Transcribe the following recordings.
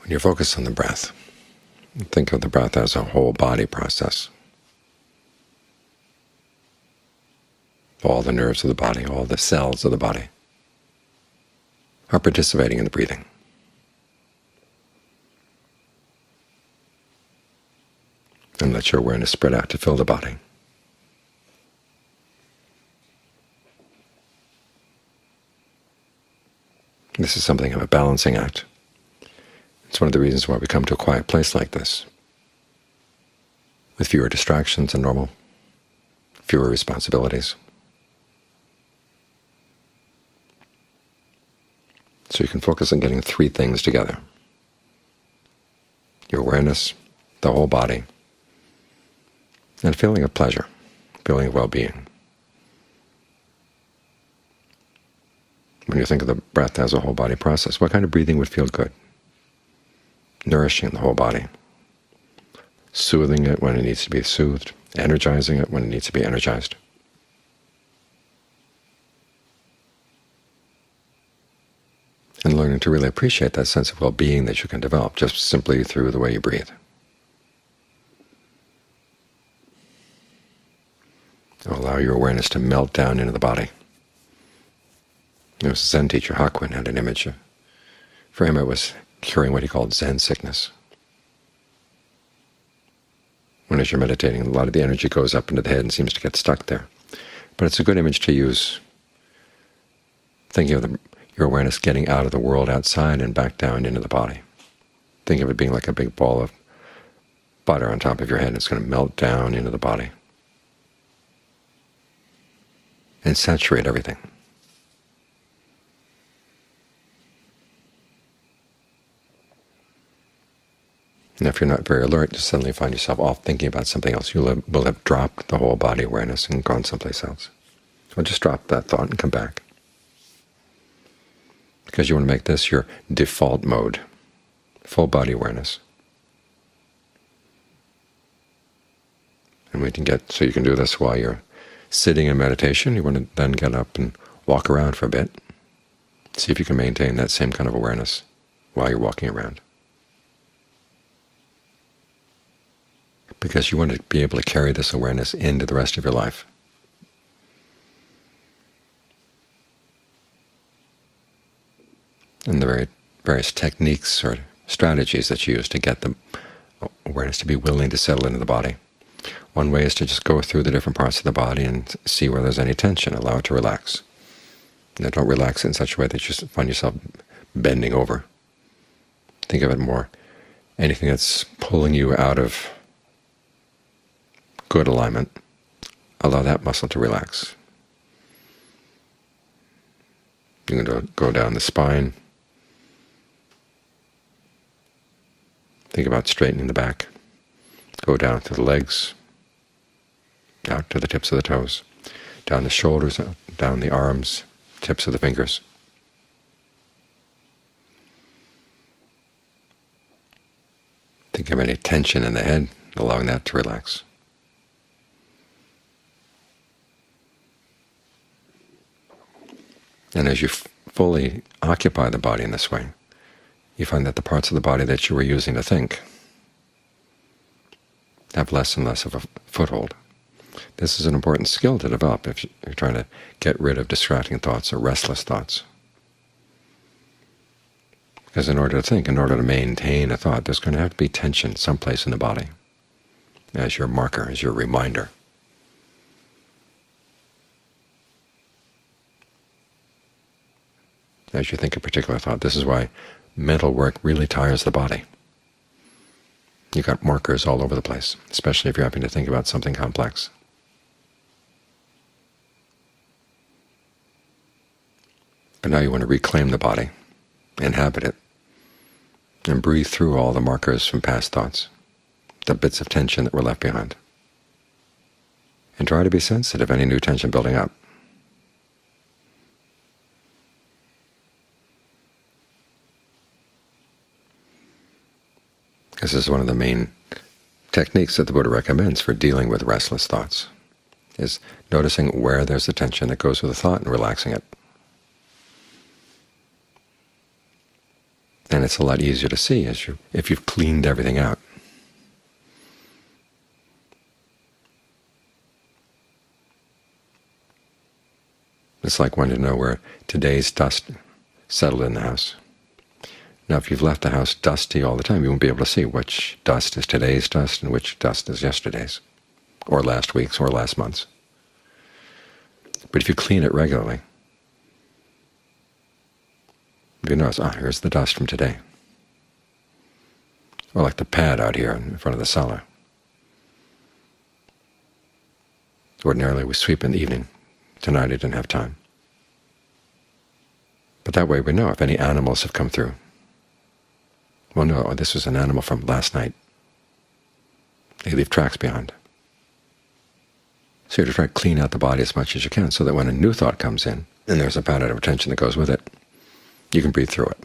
When you focus on the breath, think of the breath as a whole body process. All the nerves of the body, all the cells of the body are participating in the breathing. And let your awareness spread out to fill the body. This is something of a balancing act. It's one of the reasons why we come to a quiet place like this, with fewer distractions than normal, fewer responsibilities. So you can focus on getting three things together: your awareness, the whole body, and a feeling of pleasure, feeling of well-being. When you think of the breath as a whole body process, what kind of breathing would feel good? Nourishing the whole body, soothing it when it needs to be soothed, energizing it when it needs to be energized. And learning to really appreciate that sense of well-being that you can develop just simply through the way you breathe. Allow your awareness to melt down into the body. There was a Zen teacher, Hakuin, had an image. For him it was curing what he called Zen sickness. When as you're meditating, a lot of the energy goes up into the head and seems to get stuck there. But it's a good image to use, thinking of your awareness getting out of the world outside and back down into the body. Think of it being like a big ball of butter on top of your head. It's going to melt down into the body and saturate everything. And if you're not very alert, you suddenly find yourself off thinking about something else. You will have dropped the whole body awareness and gone someplace else. Or just drop that thought and come back. Because you want to make this your default mode, full body awareness. And we can so you can do this while you're sitting in meditation. You want to then get up and walk around for a bit. See if you can maintain that same kind of awareness while you're walking around. Because you want to be able to carry this awareness into the rest of your life. And the various techniques or strategies that you use to get the awareness to be willing to settle into the body. One way is to just go through the different parts of the body and see where there's any tension, allow it to relax. Now, don't relax it in such a way that you find yourself bending over. Think of it more, anything that's pulling you out of good alignment, allow that muscle to relax. You're going to go down the spine. Think about straightening the back. Go down to the legs, out to the tips of the toes, down the shoulders, down the arms, tips of the fingers. Think of any tension in the head, allowing that to relax. And as you fully occupy the body in this way, you find that the parts of the body that you were using to think have less and less of a foothold. This is an important skill to develop if you're trying to get rid of distracting thoughts or restless thoughts. Because in order to think, in order to maintain a thought, there's going to have to be tension someplace in the body as your marker, as your reminder. As you think a particular thought. This is why mental work really tires the body. You've got markers all over the place, especially if you're having to think about something complex. But now you want to reclaim the body, inhabit it, and breathe through all the markers from past thoughts, the bits of tension that were left behind. And try to be sensitive to any new tension building up. This is one of the main techniques that the Buddha recommends for dealing with restless thoughts, is noticing where there's the tension that goes with the thought and relaxing it. And it's a lot easier to see if you've cleaned everything out. It's like wanting to know where today's dust settled in the house. Now, if you've left the house dusty all the time, you won't be able to see which dust is today's dust and which dust is yesterday's, or last week's, or last month's. But if you clean it regularly, you notice, here's the dust from today. Or like the pad out here in front of the cellar. Ordinarily we sweep in the evening. Tonight I didn't have time. But that way we know if any animals have come through. We'll know, this was an animal from last night. They leave tracks behind. So you have to try to clean out the body as much as you can so that when a new thought comes in, and there's a pattern of attention that goes with it, you can breathe through it.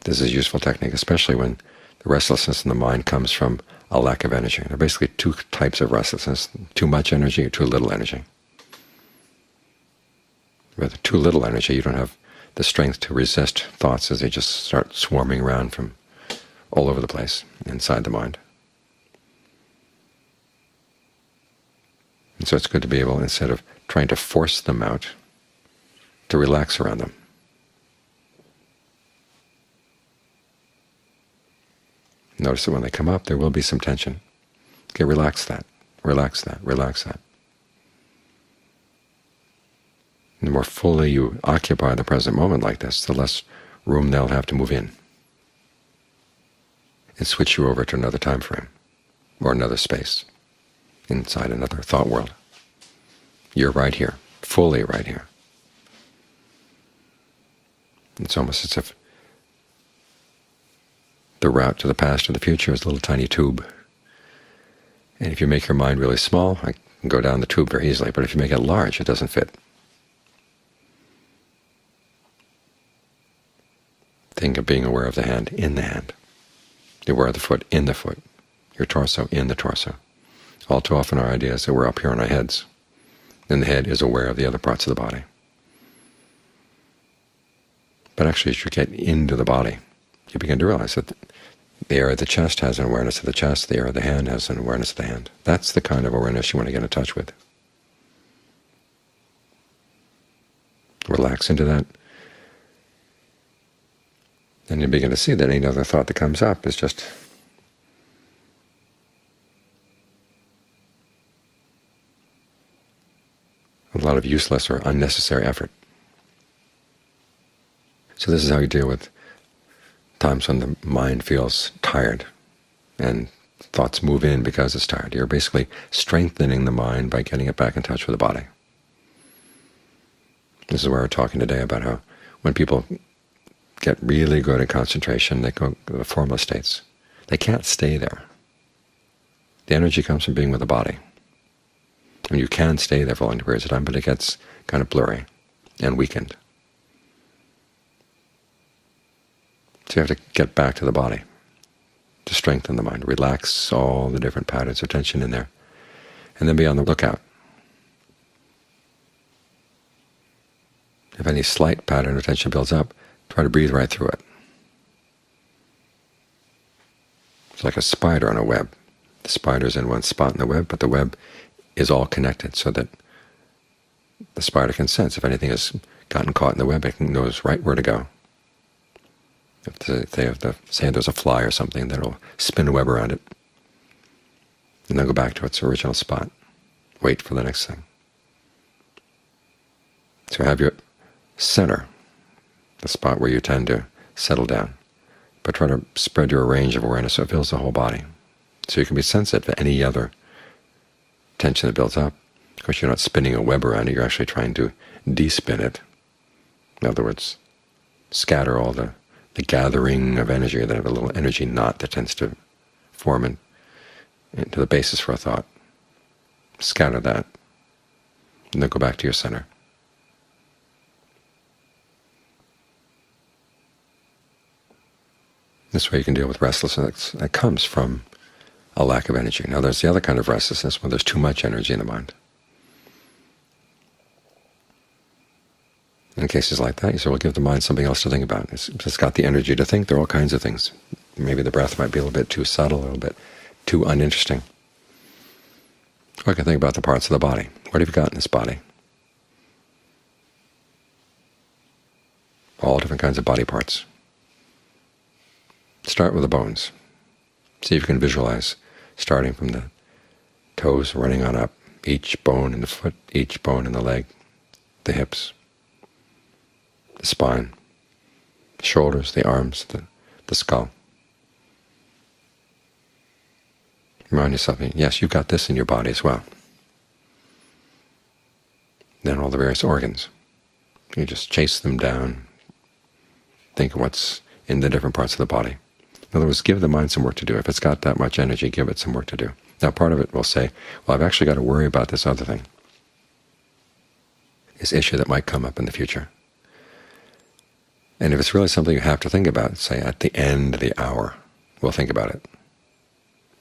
This is a useful technique, especially when the restlessness in the mind comes from a lack of energy. There are basically two types of restlessness: too much energy or too little energy. With too little energy, you don't have the strength to resist thoughts as they just start swarming around from all over the place inside the mind. And so it's good to be able, instead of trying to force them out, to relax around them. Notice that when they come up, there will be some tension. Okay, relax that, relax that, relax that. And the more fully you occupy the present moment like this, the less room they'll have to move in and switch you over to another time frame or another space inside another thought world. You're right here, fully right here. It's almost as if the route to the past or the future is a little tiny tube. And if you make your mind really small, I can go down the tube very easily, but if you make it large, it doesn't fit. Think of being aware of the hand in the hand, aware of the foot in the foot, your torso in the torso. All too often our idea is that we're up here on our heads, and the head is aware of the other parts of the body. But actually, as you get into the body, you begin to realize that the area of the chest has an awareness of the chest, the area of the hand has an awareness of the hand. That's the kind of awareness you want to get in touch with. Relax into that. Then you begin to see that any other thought that comes up is just a lot of useless or unnecessary effort. So this is how you deal with times when the mind feels tired and thoughts move in because it's tired. You're basically strengthening the mind by getting it back in touch with the body. This is where we're talking today about how when people get really good at concentration, they go to the formless states. They can't stay there. The energy comes from being with the body. And you can stay there for long periods of time, but it gets kind of blurry and weakened. So you have to get back to the body to strengthen the mind, relax all the different patterns of tension in there, and then be on the lookout. If any slight pattern of tension builds up, try to breathe right through it. It's like a spider on a web. The spider's in one spot in the web, but the web is all connected so that the spider can sense if anything has gotten caught in the web, it knows right where to go. If they have to say there's a fly or something, then it'll spin a web around it, and then go back to its original spot. Wait for the next thing. So have your center, the spot where you tend to settle down, but try to spread your range of awareness so it fills the whole body. So you can be sensitive to any other tension that builds up. Of course, you're not spinning a web around it, you're actually trying to de-spin it. In other words, scatter all the gathering of energy, that have a little energy knot that tends to form into the basis for a thought. Scatter that, and then go back to your center. This way you can deal with restlessness that comes from a lack of energy. Now there's the other kind of restlessness when there's too much energy in the mind. In cases like that, you say, well, give the mind something else to think about. It's got the energy to think. There are all kinds of things. Maybe the breath might be a little bit too subtle, a little bit too uninteresting. Or I can think about the parts of the body. What have you got in this body? All different kinds of body parts. Start with the bones. See if you can visualize, starting from the toes running on up, each bone in the foot, each bone in the leg, the hips, the spine, the shoulders, the arms, the skull. Remind yourself, yes, you've got this in your body as well. Then all the various organs. You just chase them down. Think of what's in the different parts of the body. In other words, give the mind some work to do. If it's got that much energy, give it some work to do. Now part of it will say, well, I've actually got to worry about this other thing, this issue that might come up in the future. And if it's really something you have to think about, say at the end of the hour, we'll think about it,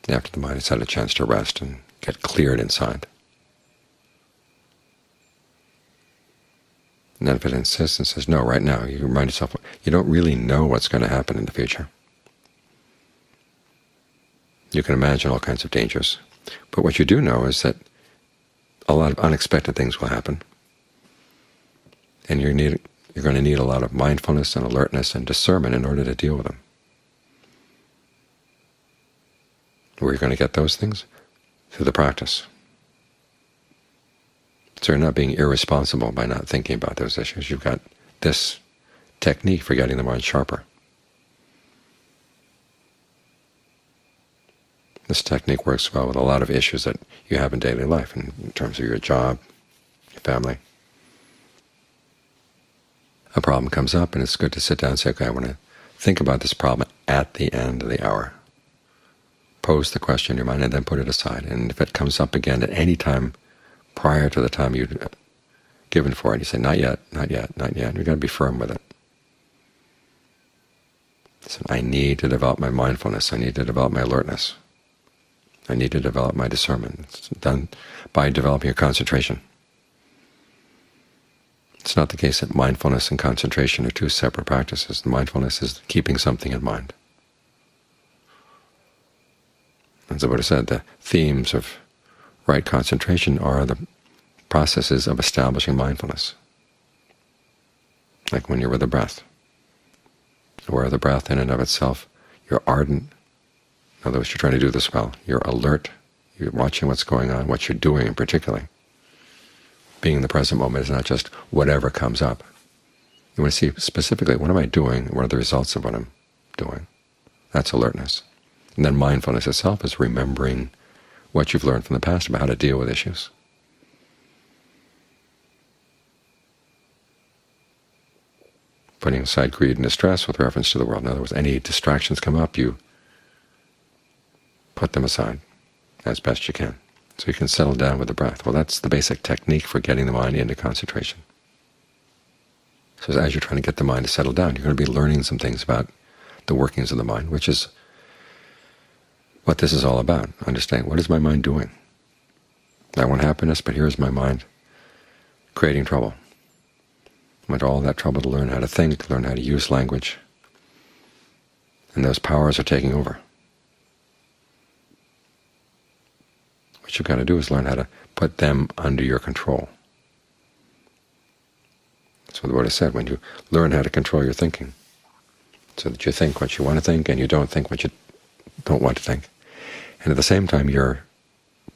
after the mind has had a chance to rest and get cleared inside. And then if it insists and says, no, right now, you remind yourself, you don't really know what's going to happen in the future. You can imagine all kinds of dangers. But what you do know is that a lot of unexpected things will happen. And you're going to need a lot of mindfulness and alertness and discernment in order to deal with them. Where are you going to get those things? Through the practice. So you're not being irresponsible by not thinking about those issues. You've got this technique for getting the mind sharper. This technique works well with a lot of issues that you have in daily life, in terms of your job, your family. A problem comes up, and it's good to sit down and say, okay, I want to think about this problem at the end of the hour. Pose the question in your mind and then put it aside. And if it comes up again at any time prior to the time you've given for it, you say, not yet, not yet, not yet. You've got to be firm with it. So I need to develop my mindfulness. I need to develop my alertness. I need to develop my discernment. It's done by developing your concentration. It's not the case that mindfulness and concentration are two separate practices. Mindfulness is keeping something in mind. As the Buddha said, the themes of right concentration are the processes of establishing mindfulness. Like when you're with the breath. Aware of the breath in and of itself, you're ardent. In other words, you're trying to do this well. You're alert. You're watching what's going on, what you're doing in particular. Being in the present moment is not just whatever comes up. You want to see specifically, what am I doing? What are the results of what I'm doing? That's alertness. And then mindfulness itself is remembering what you've learned from the past about how to deal with issues. Putting aside greed and distress with reference to the world. In other words, any distractions come up, you put them aside as best you can, so you can settle down with the breath. Well, that's the basic technique for getting the mind into concentration. So as you're trying to get the mind to settle down, you're going to be learning some things about the workings of the mind, which is what this is all about. Understanding, what is my mind doing? I want happiness, but here's my mind creating trouble. I went to all that trouble to learn how to think, learn how to use language, and those powers are taking over. What you've got to do is learn how to put them under your control. That's what the Buddha said, when you learn how to control your thinking, so that you think what you want to think and you don't think what you don't want to think. And at the same time, your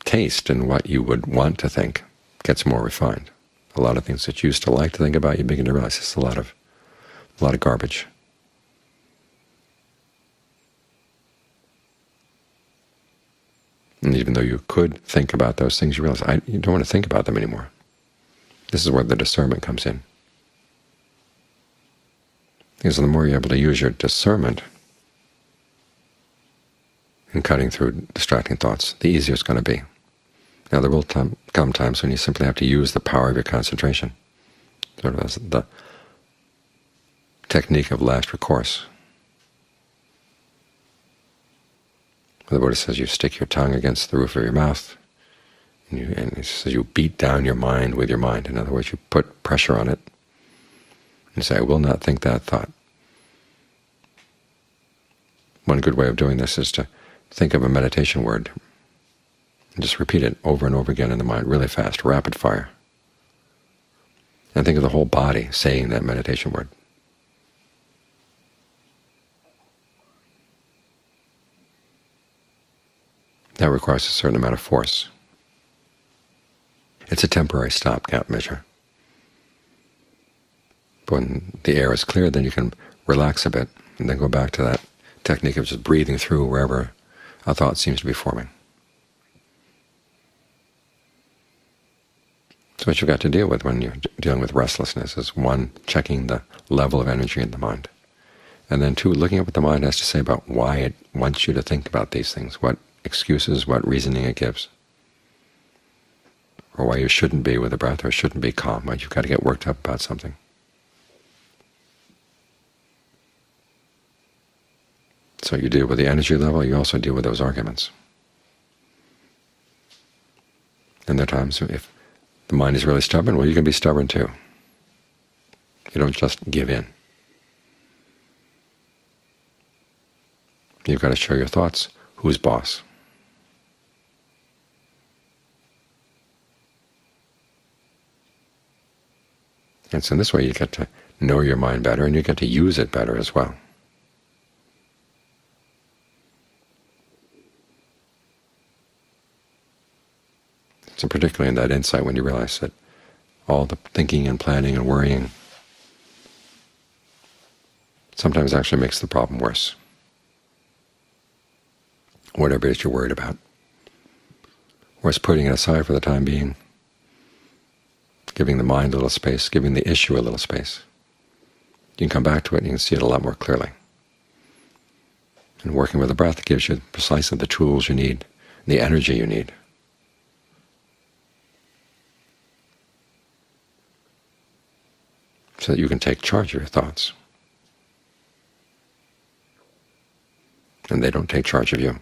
taste in what you would want to think gets more refined. A lot of things that you used to like to think about, you begin to realize it's a lot of garbage. And even though you could think about those things, you realize you don't want to think about them anymore. This is where the discernment comes in. Because the more you're able to use your discernment in cutting through distracting thoughts, the easier it's going to be. Now there will come times when you simply have to use the power of your concentration, sort of as the technique of last recourse. The Buddha says you stick your tongue against the roof of your mouth, and he says you beat down your mind with your mind. In other words, you put pressure on it, and say, I will not think that thought. One good way of doing this is to think of a meditation word and just repeat it over and over again in the mind really fast, rapid fire. And think of the whole body saying that meditation word. That requires a certain amount of force. It's a temporary stopgap measure. But when the air is clear, then you can relax a bit and then go back to that technique of just breathing through wherever a thought seems to be forming. So what you've got to deal with when you're dealing with restlessness is, one, checking the level of energy in the mind, and then two, looking at what the mind has to say about why it wants you to think about these things, what excuses, what reasoning it gives, or why you shouldn't be with the breath or shouldn't be calm, why you've got to get worked up about something. So you deal with the energy level, you also deal with those arguments. And there are times if the mind is really stubborn, well, you can be stubborn too. You don't just give in. You've got to show your thoughts who's boss. And so in this way you get to know your mind better, and you get to use it better as well. So particularly in that insight, when you realize that all the thinking and planning and worrying sometimes actually makes the problem worse, whatever it is you're worried about. Whereas putting it aside for the time being, giving the mind a little space, giving the issue a little space, you can come back to it and you can see it a lot more clearly. And working with the breath gives you precisely the tools you need, the energy you need, so that you can take charge of your thoughts, and they don't take charge of you.